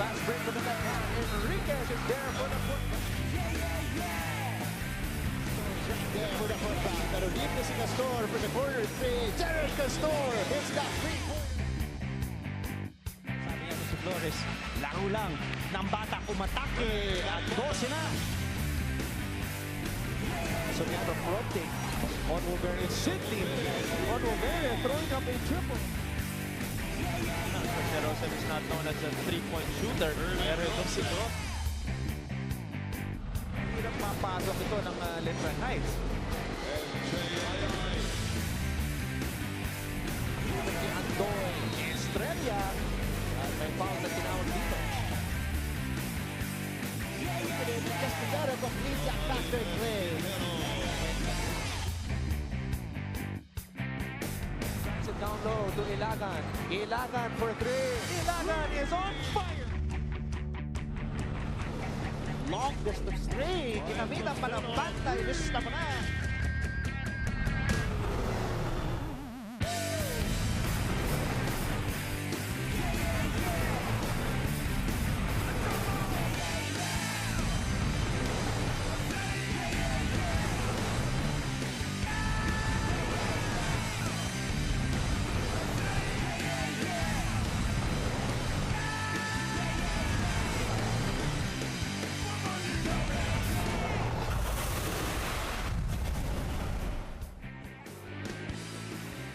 Fast break with the left hand. Enriquez is there for the putback. There for the putback. Pero deep na si Castor for the corner three. Jared Castor hits that three-point. Sabi niya si Flores, laro lang ng bata kumatake at 12 na. Soriano fronting. On Wolverine Sidney. On Wolverine throwing up a triple. Joseph is not known as a three-point shooter. Pero ito si Ross. Hirap mapasok ito ng Letran Heights. Si Andoy Estrella. At may foul na tinawag dito. Castigaro completes that backward play. It down low to Ilagan. Ilagan for three. Ilagan is on fire. Long distance three. Ginamitan pa ng bantay. Lista pa na.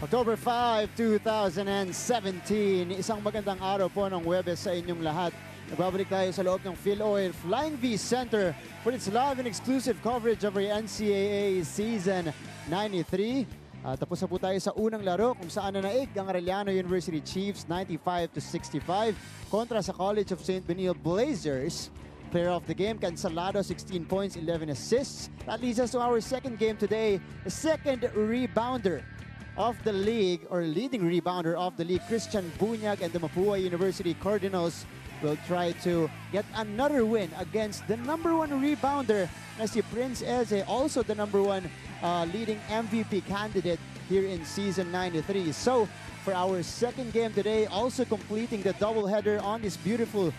October 5, 2017. Isang magandang araw po ng Huwebes sa inyong lahat. Nagbabalik tayo sa loob ng PhilOil Flying V Center for its live and exclusive coverage of our NCAA Season 93. Tapos na po tayo sa unang laro kung saan nanaig ang Arellano University Chiefs 95-65 kontra sa College of St. Benil Blazers. Player of the game, Cancelado, 16 points, 11 assists. That leads us to our second game today, the second rebounder of the league, or leading rebounder of the league, Christian Bunyag and the Mapua University Cardinals will try to get another win against the #1 rebounder na si Prince Eze, also the #1 leading MVP candidate here in Season 93. So, for our second game today, also completing the doubleheader on this beautiful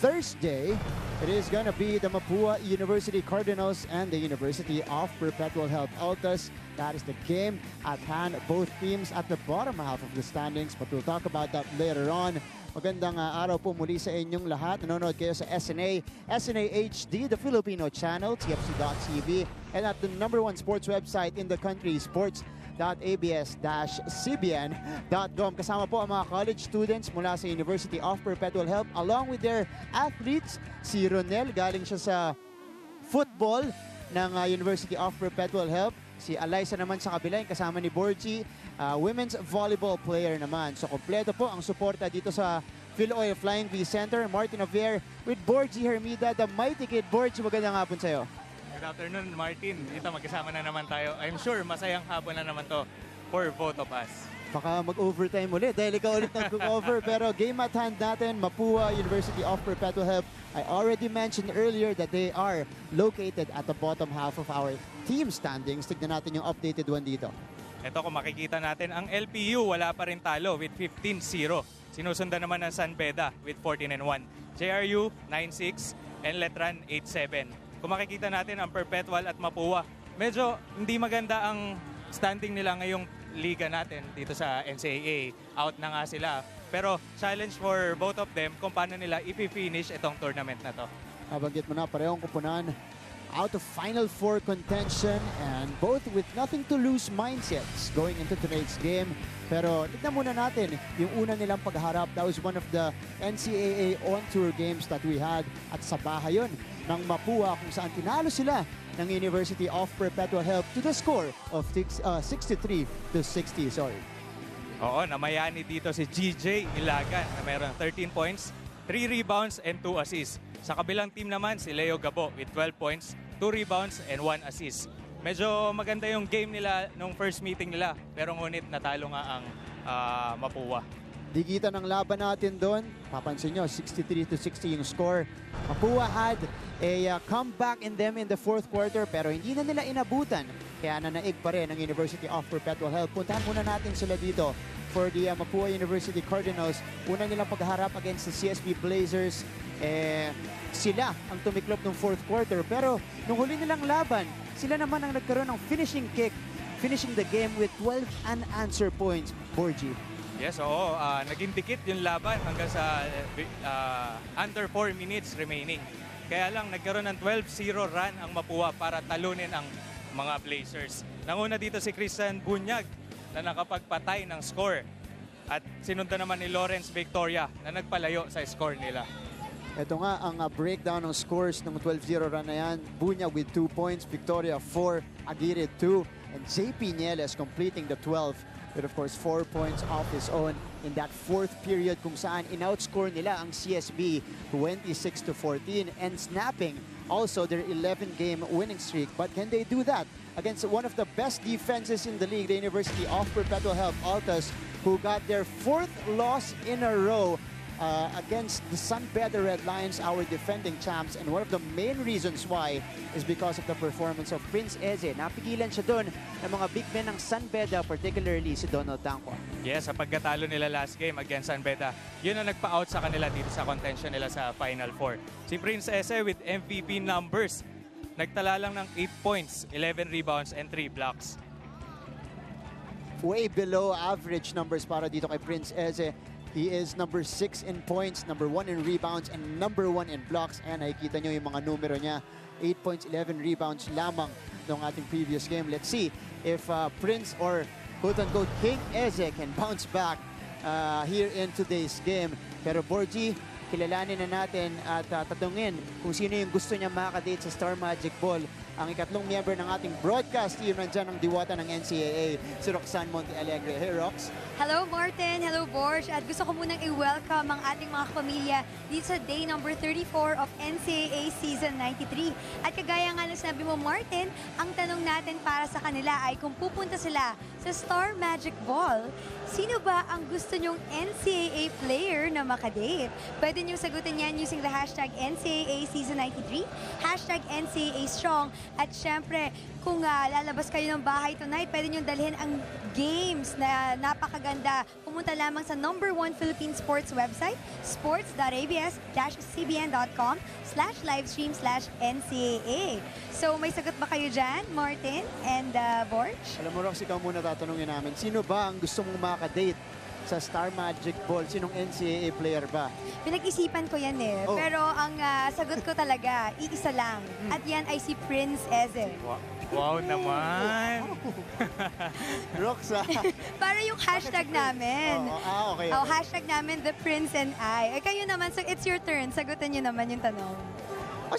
Thursday, it is going to be the Mapua University Cardinals and the University of Perpetual Health Altas. That is the game at hand. Both teams at the bottom half of the standings, but we'll talk about that later on. Magandang araw po muli sa inyong lahat. Nanonood kayo sa SNA HD, the Filipino channel, TFC.TV, and at the #1 sports website in the country, sports.abs-cbn.com. Kasama po ang mga college students mula sa University of Perpetual Health along with their athletes. Si Ronel, galing siya sa football ng University of Perpetual Health. Si Alyssa naman sa kabila, yung kasama ni Borgie, women's volleyball player naman. So kompleto po ang suporta dito sa PhilOil Flying V Center. Martin Javier with Borgie Hermida, the mighty kid. Borgie, magandang hapon sa'yo. Good afternoon, Martin. Dito magkasama na naman tayo. I'm sure masayang hapon na naman to for both of us. Baka mag-overtime ulit dahil ikaw ulit nag-cover. Pero game at hand natin, Mapua University of Perpetual Health. I already mentioned earlier that they are located at the bottom half of our team standings. Tignan natin yung updated one dito. Ito kung makikita natin, ang LPU wala pa rin talo with 15-0. Sinusundan naman ng San Beda with 14-1. JRU 9-6 and Letran 8-7. Kung makikita natin ang Perpetual at Mapua, medyo hindi maganda ang standing nila ngayong liga natin dito sa NCAA. Out na nga sila. Pero challenge for both of them kung paano nila i-finish itong tournament na to. Nabanggit mo na, parehong kupunan out of Final Four contention and both with nothing to lose mindsets going into tonight's game. Pero tignan muna natin yung una nilang pagharap. That was one of the NCAA on-tour games that we had at sa bahay yun ng Mapua kung saan tinalo sila ng University of Perpetual Health to the score of 63-60. Oo, namayani dito si GJ Ilagan na mayroon 13 points, 3 rebounds and 2 assists. Sa kabilang team naman si Leo Gabo with 12 points, 2 rebounds and 1 assist. Medyo maganda yung game nila nung first meeting nila pero ngunit natalo nga ang Mapua. Digitan ng laban natin doon. Papansin nyo, 63-60 yung score. Mapua had a comeback in them in the fourth quarter pero hindi na nila inabutan. Kaya nanaig pa rin ang University of Perpetual Help. Puntahan muna natin sila dito for the Mapua University Cardinals. Una nilang pagharap against the CSB Blazers. Sila ang tumiklop ng fourth quarter. Pero nung huli nilang laban, sila naman ang nagkaroon ng finishing kick, finishing the game with 12 unanswered points. Borgie. Yes, oo. Naging dikit yung laban hanggang sa under 4 minutes remaining. Kaya lang nagkaroon ng 12-0 run ang Mapua para talunin ang mga Blazers. Nanguna dito si Christian Bunyag na nakapagpatay ng score. At sinundan naman ni Lawrence Victoria na nagpalayo sa score nila. Ito nga ang breakdown ng scores ng 12-0 run na yan. Bunyag with 2 points, Victoria 4, Aguirre 2, and JP Nieles completing the 12 with of course 4 points off his own in that fourth period kung saan in-outscore nila ang CSB 26-14 and snapping also their 11-game winning streak. But can they do that against one of the best defenses in the league, the University of Perpetual Help Altas, who got their 4th loss in a row against the San Pedro Red Lions, our defending champs, and one of the main reasons why is because of the performance of Prince Eze. Napigilan siya doon ng mga big men ng San Beda, particularly si Donald Tanco. Yes, sa pagkatalo nila last game against San Beda, yun ang nagpa-out sa kanila dito sa contention nila sa Final Four. Si Prince Eze with MVP numbers, nagtala lang ng 8 points, 11 rebounds, and 3 blocks. Way below average numbers para dito kay Prince Eze. He is number 6 in points, number 1 in rebounds, and number 1 in blocks. And nakikita nyo yung mga numero niya. 8 points, 11 rebounds lamang noong ating previous game. Let's see if Prince or quote-unquote King Eze can bounce back here in today's game. Pero Borgie, kilalanin na natin at tatungin kung sino yung gusto niya makakadate sa Star Magic Ball. Ang ikatlong member ng ating broadcast team, nandyan ang diwata ng NCAA, si Roxanne Montealegre. Hey, Rox. Hello, Martin. Hello, Borge. At gusto ko munang i-welcome ang ating mga kapamilya dito sa day number 34 of NCAA Season 93. At kagaya nga na sinabi mo, Martin, ang tanong natin para sa kanila ay kung pupunta sila sa Star Magic Ball, sino ba ang gusto nyong NCAA player na makadate? Pwede nyo sagutin yan using the hashtag NCAA Season 93, hashtag NCAA Strong. At syempre, kung lalabas kayo ng bahay tonight, pwede nyo dalhin ang games na napakaganda. Pumunta lamang sa #1 Philippine Sports website, sports.abs-cbn.com/livestream/NCAA. So may sagot ba kayo dyan, Martin and Borge? Alam mo, Rox, ikaw muna tatanungin namin. Sino ba ang gusto mong makakadate sa Star Magic Ball? Sinong NCAA player ba? Pinag-isipan ko yan eh. Oh. Pero ang sagot ko talaga, iisa lang. At yan ay si Prince Eze. Wow naman! Rox, Para yung hashtag namin. okay. Oh, hashtag namin, The Prince and I. Eh, kayo naman, so it's your turn. Sagutin nyo naman yung tanong.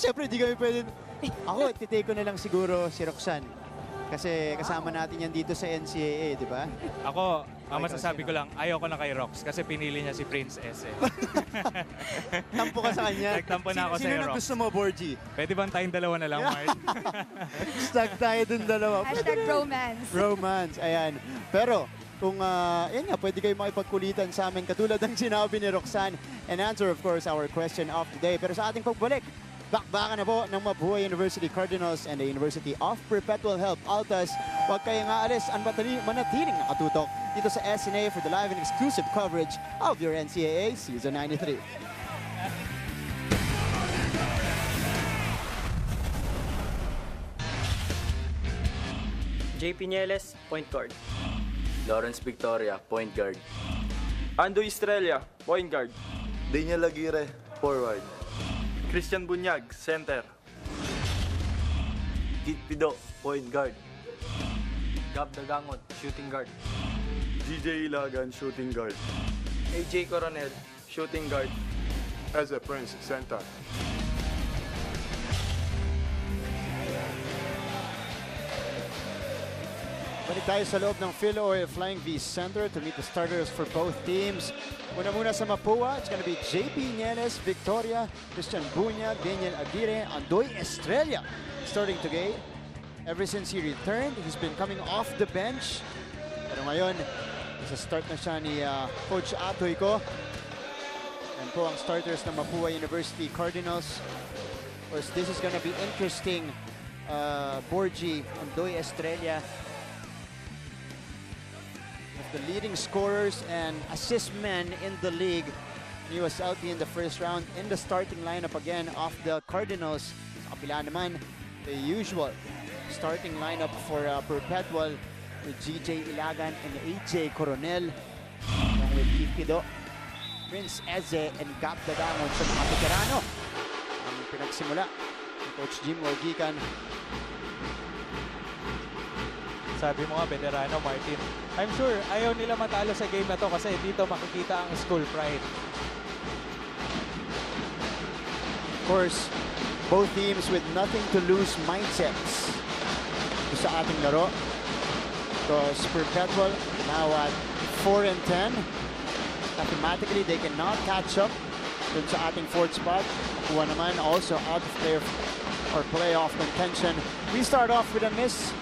Siyempre, di kami pwede. Ako, titake ko na lang siguro si Roxanne. Kasi kasama natin yan dito sa NCAA, di ba? Ako, ang masasabi ko lang, ayaw ko na kay Rox kasi pinili niya si Prince Eze. Tampo ka sa kanya. Nagtampo na ako Sino sa'yo, na Rox. gusto mo, Borgie? Pwede bang tayong dalawa na lang, Mart? Stuck tayo dun dalawa. Hashtag romance. Romance, ayan. Pero, kung yan nga, pwede kayo makipagkulitan sa amin katulad ng sinabi ni Roxanne and answer, of course, our question of the day. Pero sa ating pagbalik, bakbakan na po ng Mapua University Cardinals and the University of Perpetual Help Altas. Huwag kayong aalis ang manatiling nakatutok dito sa SNA for the live and exclusive coverage of your NCAA Season 93. JP Nieles, point guard. Lawrence Victoria, point guard. Ando Estrella, point guard. Daniel Aguirre, forward. Christian Bunyag, center. Kit Pido, point guard. Gab Dagangot, shooting guard. DJ Ilagan, shooting guard. AJ Coronel, shooting guard. Eze Prince, center. Balik tayo sa loob ng Philoil Flying V Center to meet the starters for both teams. Muna sa Mapua, it's gonna be JP Nieles, Victoria, Christian Bunyag, Daniel Aguirre, Andoy Estrella starting today. Ever since he returned, he's been coming off the bench. Pero ngayon, Sa start na siya ni Coach Atoy ko. Yan po ang starters ng Mapua University Cardinals. Of course, this is gonna be interesting. Borgie Andoy Estrella, of the leading scorers and assist men in the league. He was out in the first round in the starting lineup again of the Cardinals. Sa kapila naman, the usual starting lineup for Perpetual with GJ Ilagan and AJ Coronel. Along with Ikido, Prince Eze, and Gap Dadangon sa mga veterano. Ang pinagsimula ni Coach Jim Wargican. Sabi mo nga, veterano Martin. I'm sure ayaw nila matalo sa game na to kasi dito makikita ang school pride. Of course, both teams with nothing to lose mindsets sa ating laro. Because Perpetual now at 4-10. Mathematically, they cannot catch up dun sa ating fourth spot. Kuha naman also out of their playoff contention. We start off with a miss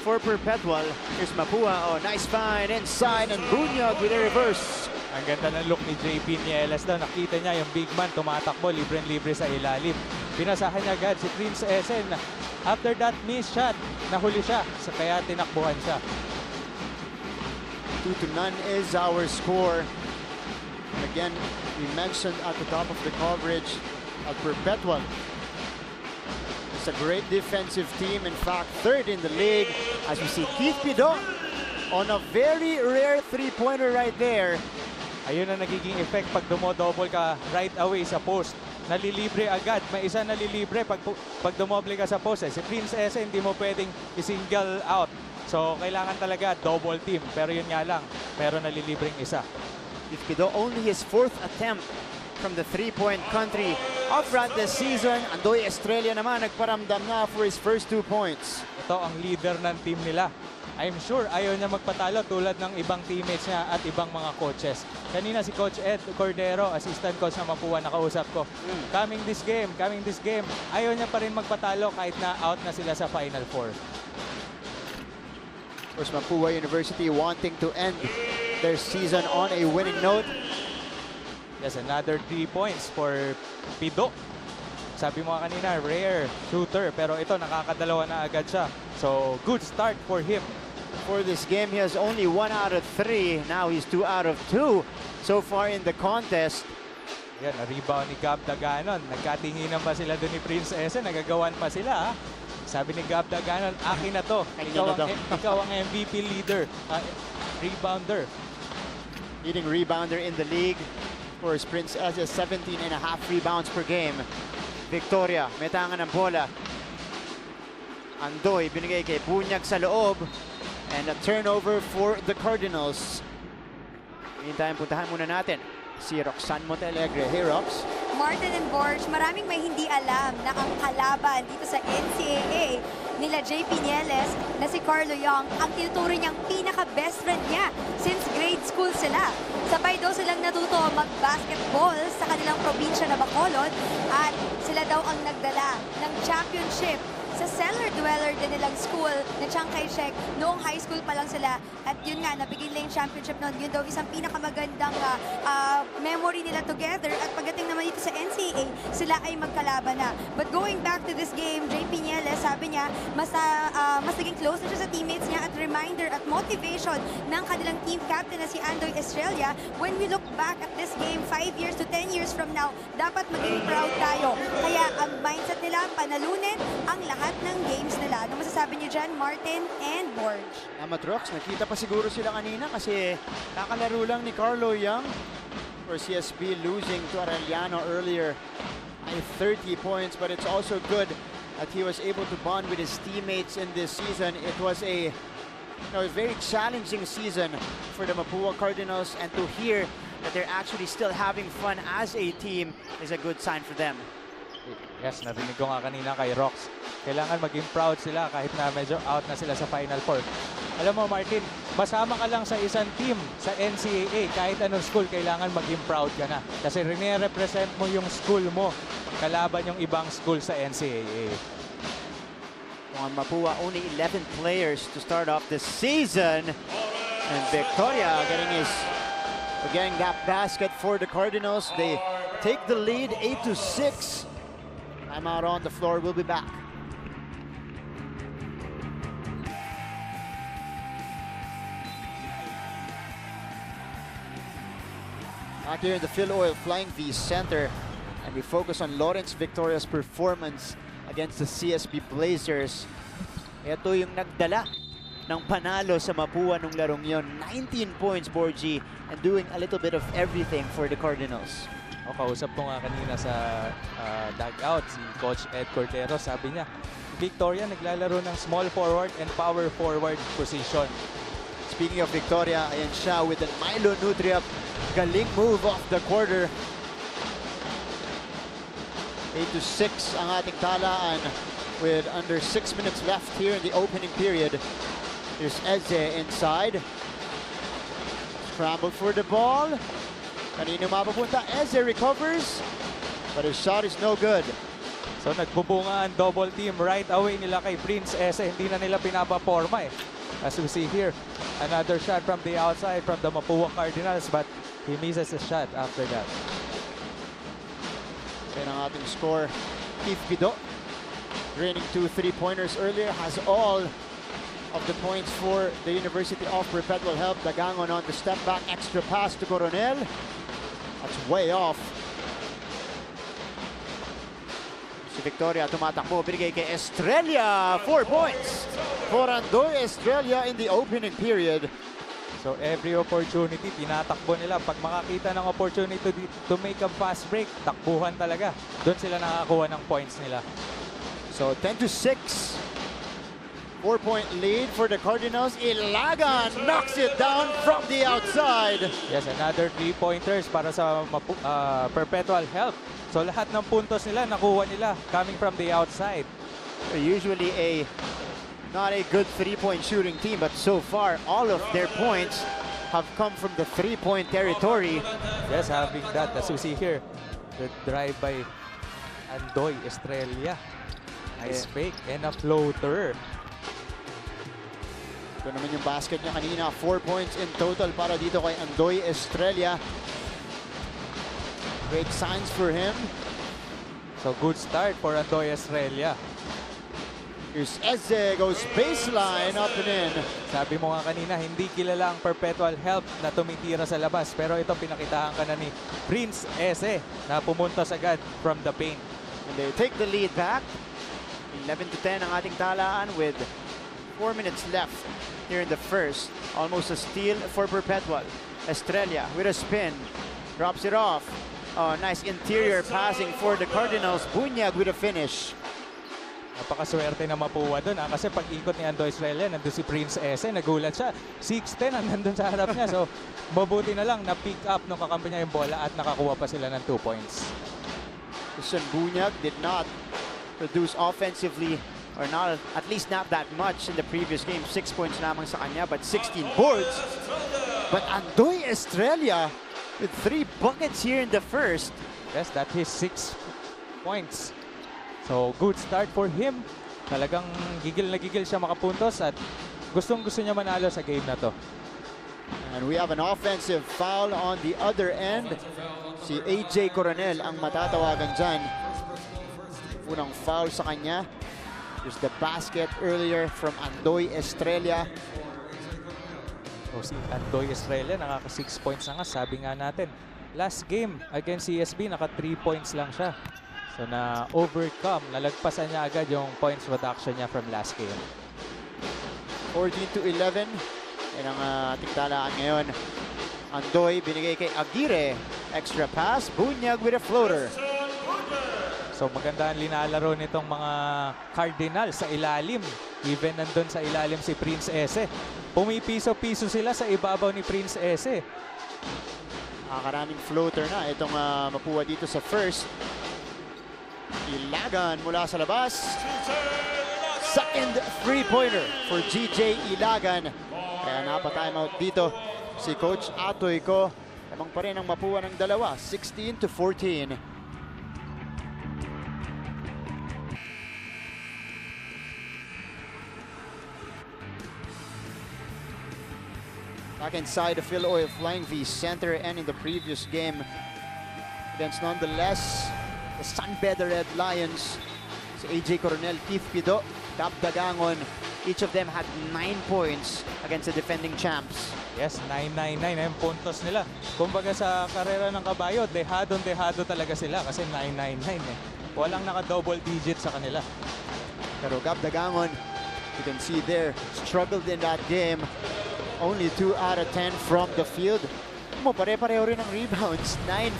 for Perpetual. Here's Mapua. Oh, nice find inside and Bunyag with a reverse. Ang ganda ng look ni JP Nielas daw. Nakita niya yung big man tumatakbo, libre-libre sa ilalim. Pinasahan niya agad si Prince Esen. After that miss shot, nahuli siya. Kaya tinakbuhan siya. 2-0 is our score. And again, we mentioned at the top of the coverage of Perpetual. It's a great defensive team. In fact, third in the league. As we see Keith Pido on a very rare three-pointer right there. Ayun ang nagiging effect pag dumo-double ka right away sa post. Nalilibre agad. May isa nalilibre pag dumoble ka sa post. Si Prince Ese hindi mo pwedeng i-single out. So, kailangan talaga double team. Pero yun nga lang, meron nalilibreng isa. Keith Pido only his fourth attempt from the three-point country upfront this season. Andoy Estrella naman nagparamdam na for his first 2 points. Ito ang leader ng team nila. I'm sure ayaw niya magpatalo tulad ng ibang teammates niya at ibang mga coaches. Kanina si Coach Ed Cordero, assistant coach ng Mapua, nakausap ko. Coming this game. Ayaw niya pa rin magpatalo kahit na out na sila sa Final Four. Of course, Mapua University wanting to end their season on a winning note. Yes, another 3 points for Pido. Sabi mo kanina, rare shooter. Pero ito, nakakadalawa na agad siya. So, good start for him. For this game, he has only 1 out of 3. Now he's 2 out of 2 so far in the contest. Yan, na-rebound ni Gab Daganon. Nagkatinginan pa sila doon ni Prince Ese. Nagagawan pa sila. Sabi ni Gab Daganon, akin na to. Ikaw ang MVP leader. Rebounder. Leading rebounder in the league. Of course, Prince Eze 17.5 rebounds per game. Victoria, may tangan ng bola. Andoy, binigay kay Bunyag sa loob. And a turnover for the Cardinals. Meantime, puntahan muna natin si Roxanne Montealegre. Hey, Rox. Martin and Borge, maraming may hindi alam na ang kalaban dito sa NCAA nila JP Nieles na si Carlo Young ang tinuturo niyang pinaka-best friend niya since grade school sila. Sabay daw silang natuto mag-basketball sa kanilang probinsya na Bacolod at sila daw ang nagdala ng championship sa cellar dweller din nilang school na Chiangkai Shek noong high school pa lang sila. At yun nga, nabigyan nila yung championship noon. Yun daw isang pinakamagandang memory nila together. At pagdating naman dito sa NCAA, sila ay magkalaban na. But going back to this game, JP Nieles, sabi niya, mas naging close na siya sa teammates niya at reminder at motivation ng kanilang team captain na si Andoy Estrella. When we look back at this game, 5 years to 10 years from now, dapat maging proud tayo. Kaya ang mindset nila, panalunin ang lahat ng games nila. Ano masasabi niyo dyan, Martin and Borge? Rox, nakita pa siguro sila kanina kasi kakalaro lang ni Carlo Young for CSB, losing to Arellano earlier by 30 points. But it's also good that he was able to bond with his teammates in this season. It was a very challenging season for the Mapua Cardinals, and to hear that they're actually still having fun as a team is a good sign for them. Yes, narinig ko nga kanina kay Rox. Kailangan maging proud sila kahit na medyo out na sila sa Final Four. Alam mo, Martin, masama ka lang sa isang team sa NCAA. Kahit anong school, kailangan maging proud ka na. Kasi rin-represent mo yung school mo kalaban yung ibang school sa NCAA. On Mapua, only 11 players to start off this season. And Victoria getting that basket for the Cardinals. They take the lead 8-6. I'm out on the floor. We'll be back. Back here in the Phil Oil Flying V Center, and we focus on Lawrence Victoria's performance against the CSB Blazers. Ito yung nagdala ng panalo sa Mapua nung larong yon. 19 points, Borgie, and doing a little bit of everything for the Cardinals. O, kausap ko nga kanina sa dugout si Coach Ed Cordero. Sabi niya, Victoria naglalaro ng small forward and power forward position. Speaking of Victoria, ayan siya with the Milo Nutriap. Galing move off the quarter. 8-6 ang ating talaan with under 6 minutes left here in the opening period. Here's Eze inside. Scramble for the ball. Kanino mapapunta? Eze recovers, but his shot is no good. So nagbubunga ang double team right away nila kay Prince Eze. Hindi na nila pinapaporma eh. As we see here, another shot from the outside from the Mapua Cardinals, but he misses a shot after that. Yan ang ating score. Keith Pido, draining 2 3-pointers earlier, has all of the points for the University of Perpetual Help. Dagangon on the step back, extra pass to Coronel. That's way off. Si Victoria tumatakbo, binigay kay Estrella. 4 points for Andoy Estrella in the opening period. So every opportunity, tinatakbo nila. Pag makakita ng opportunity to make a fast break, takbuhan talaga. Doon sila nakakuha ng points nila. So 10-6. 4-point lead for the Cardinals. Ilagan knocks it down from the outside. Yes, another 3-pointers para sa Perpetual Help. So lahat ng puntos nila, nakuha nila coming from the outside. They're usually not a good 3-point shooting team, but so far all of their points have come from the 3-point territory. Yes, having that, as we see here, the drive by Andoy Estrella. Nice fake and a floater. Ito naman yung basket niya kanina. 4 points in total para dito kay Andoy Estrella. Great signs for him. So good start for Andoy Estrella. Here's Eze, goes baseline, up and in. Sabi mo nga kanina, hindi kilala ang Perpetual Help na tumitira sa labas. Pero ito, pinakitahan ka na ni Prince Eze na pumuntos agad from the paint. And they take the lead back. 11-10 ang ating talaan with 4 minutes left here in the first. Almost a steal for Perpetual. Estrella with a spin. Drops it off. Oh, nice interior passing for the Cardinals. Bunyag with a finish. Napakaswerte na Mapua doon. Kasi pag-ikot ni Andoy Estrella, nandun si Prince Eze, nagulat siya. 6'10" ang nandun sa harap niya. So, mabuti na lang na-pick up nung kakampi niya yung bola at nakakuha pa sila ng 2 points. Christian Bunyag did not produce offensively, or not, at least not that much in the previous game. 6 points lamang sa kanya, but 16 boards. But Andoy Estrella with 3 buckets here in the first. Yes, that is 6 points. So, good start for him. Talagang gigil na gigil siya makapuntos at gustong-gusto niya manalo sa game na to. And we have an offensive foul on the other end. Si AJ Coronel ang matatawagan dyan. Unang foul sa kanya. There's the basket earlier from Andoy Estrella. So, si Andoy Estrella, nakaka 6 points na nga. Sabi nga natin, last game against CSB, naka 3 points lang siya. So, na-overcome, nalagpasan niya agad yung points reduction niya from last game. 14-11. Yan ang ating talaan ngayon. Andoy binigay kay Aguirre. Extra pass. Bunyag with a floater. So, maganda ang linalaro nitong mga Cardinals sa ilalim. Even nandun sa ilalim si Prince Eze. Pumipiso-piso sila sa ibabaw ni Prince Eze. Karaming floater na itong Mapua dito sa first. Ilagan mula sa labas. Second 3-pointer for GJ Ilagan. Kaya napa-timeout dito si Coach Atoy ko. Lamang pa rin ang Mapua ng dalawa. 16-14. back inside the Phil Oil Flying V Center, and in the previous game against nonetheless the San Beda Red Lions, si AJ Coronel, Keith Pido, Cap Dagangon, each of them had 9 points against the defending champs. Yes, 999 yung puntos nila. Kumbaga sa karera ng kabayo, dehado talaga sila kasi 999 eh. Walang naka-double digit sa kanila. Pero Cap Dagangon, you can see there, struggled in that game. Only 2 out of 10 from the field. Pare-pareho rin ang rebounds. 9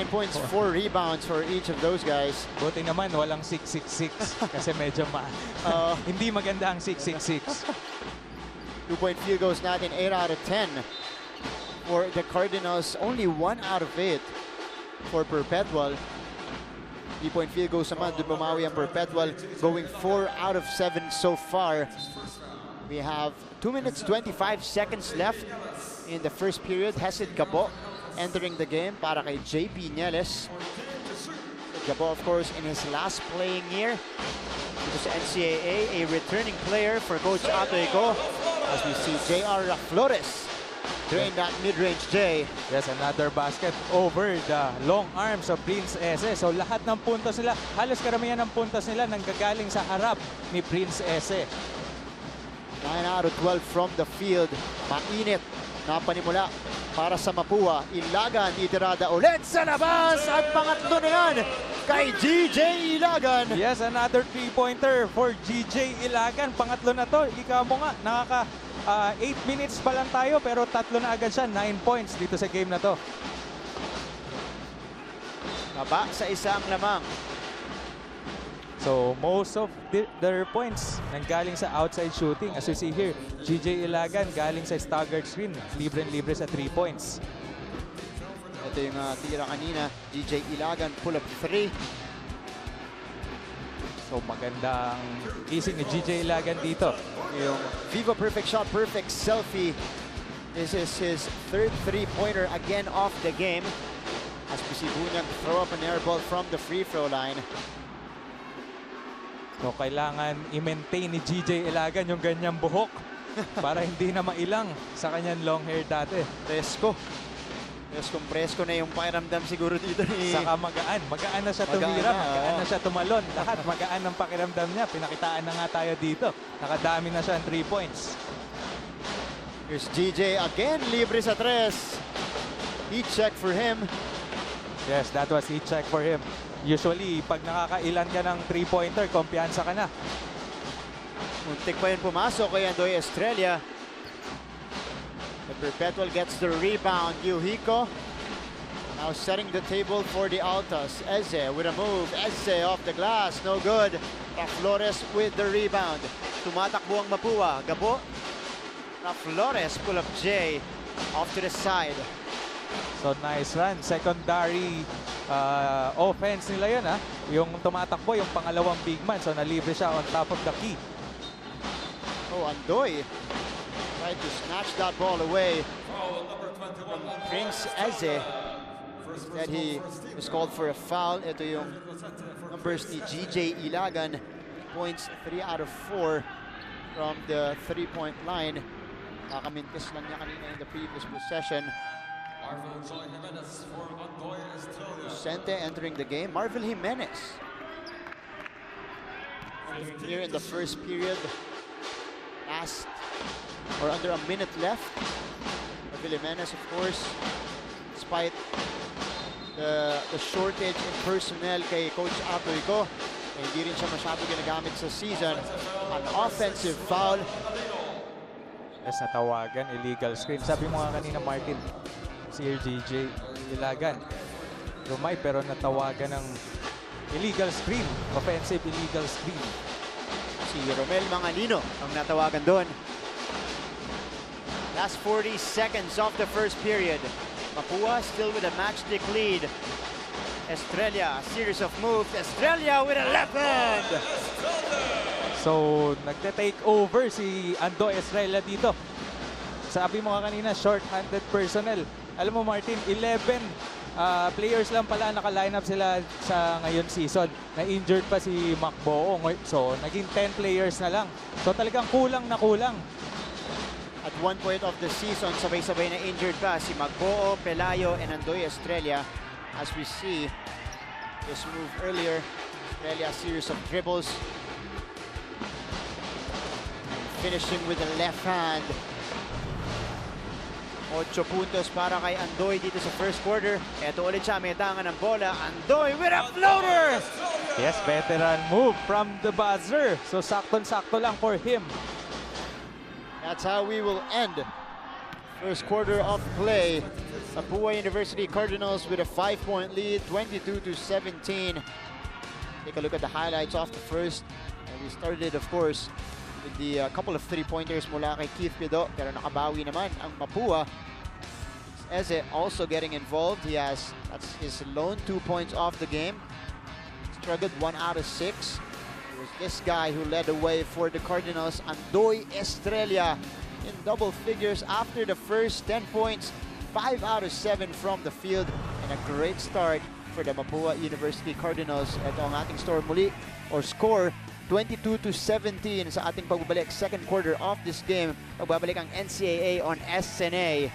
points, 4 rebounds for each of those guys. Buti naman walang 666 kasi medyo hindi maganda ang 666. 2-point field goals natin, 8 out of 10 for the Cardinals. Only 1 out of 8 for Perpetual. 3-point field goals naman, doon bumawi ang Perpetual, going 4 out of 7 so far. We have 2 minutes 25 seconds left in the first period. Hesid Gabo entering the game para kay JP Nieles. Gabo, of course, in his last playing year. Dito sa NCAA, a returning player for Coach Atoyko. As we see JR Flores doing that mid-range J. Yes, another basket over the long arms of Prince Ese. So lahat ng puntos nila, halos karamihan ng puntos nila nanggagaling sa harap ni Prince Ese. 9 out of 12 from the field. Mainit na panimula para sa Mapua. Ilagan, itirada ulit sa labas. At pangatlo na yan kay GJ Ilagan. Yes, another 3-pointer for GJ Ilagan. Pangatlo na to. Ika mo nga, nakaka 8 minutes pa lang tayo pero tatlo na agad siya. 9 points dito sa game na to. Naba sa isang lamang. So most of their points nanggaling sa outside shooting. As you see here, GJ Ilagan galing sa staggered screen. Libre-libre sa 3 points. Ito yung tira kanina. GJ Ilagan, pull-up 3. So magandang kissing ni GJ Ilagan dito. Yung Viva Perfect Shot, Perfect Selfie. This is his third 3-pointer again off the game. As we see Bunyag throw up an air ball from the free throw line. So kailangan i-maintain ni GJ Ilagan yung ganyang buhok para hindi na mailang sa kanyang long hair dati. Presko na yung pakiramdam siguro dito ni... Saka magaan na siya tumira, magaan na siya tumalon. Lahat magaan ang pakiramdam niya. Pinakitaan na nga tayo dito. Nakadami na siya ang 3 points. Here's GJ again, libre sa 3. Heat check for him. Yes, that was heat check for him. Usually, pag nakakailan ka ng 3-pointer, kumpiyansa ka na. Muntik pa yun pumasok kay Andoy Estrella. The Perpetual gets the rebound. Yuhiko now setting the table for the Altas. Eze with a move. Eze off the glass. No good. Flores with the rebound. Tumatakbo ang Mapua. Gabo. Flores pull up J off to the side. So nice run. Secondary offense nila yun ha. Yung tumatakbo, yung pangalawang big man. So nalibre siya on top of the key. Oh, Andoy tried to snatch that ball away from Prince Eze. Instead, he was called for a foul. Ito yung numbers ni GJ Ilagan. Points 3 out of 4 from the 3-point line. Kakamintis lang niya kanina in the previous possession. Vicente entering the game. Marvel Jimenez. Here in the first period. Under a minute left. Marvel Jimenez, of course, despite the shortage in personnel kay Coach Atoyko, hindi rin siya masyado ginagamit sa season. An offensive foul. Yes, natawagan. Illegal screen. Sabi mo nga kanina, Martin, si GJ Ilagan lumay pero natawagan ng illegal screen. Offensive illegal screen. Si Romel Manganino ang natawagan doon. Last 40 seconds of the first period. Mapua still with a matchstick lead. Estrella, a series of moves. Estrella with a left hand. So, nagte-take over si Ando Estrella dito. Sabi mo nga kanina, short-handed personnel. Alam mo Martin, 11 players lang pala naka-line up sila sa ngayon season. Na-injured pa si Macboong. So, naging 10 players na lang. So, talagang kulang na kulang. At one point of the season, sabay-sabay na injured pa si Magboo, Pelayo, and Andoy Estrella. As we see, this move earlier, Estrella a series of dribbles. Finishing with the left hand. 8 puntos para kay Andoy dito sa first quarter. Eto ulit siya, may tangan ng bola. Andoy with a floater! Yes, veteran move from the buzzer. So sakto-sakto lang for him. That's how we will end first quarter of play. Mapua University Cardinals with a 5-point lead, 22-17. Take a look at the highlights of the first. And we started, of course, with the couple of three-pointers mula kay Keith Pido, pero nakabawi naman ang Mapua. Eze also getting involved. That's his lone 2 points off the game. Struggled 1 out of 6. It was this guy who led the way for the Cardinals, Andoy Estrella, in double figures after the first 10 points, 5 out of 7 from the field, and a great start for the Mapua University Cardinals. Ito ang ating score 22-17 sa ating pagbabalik second quarter of this game. Pagbabalik ang NCAA on SNA.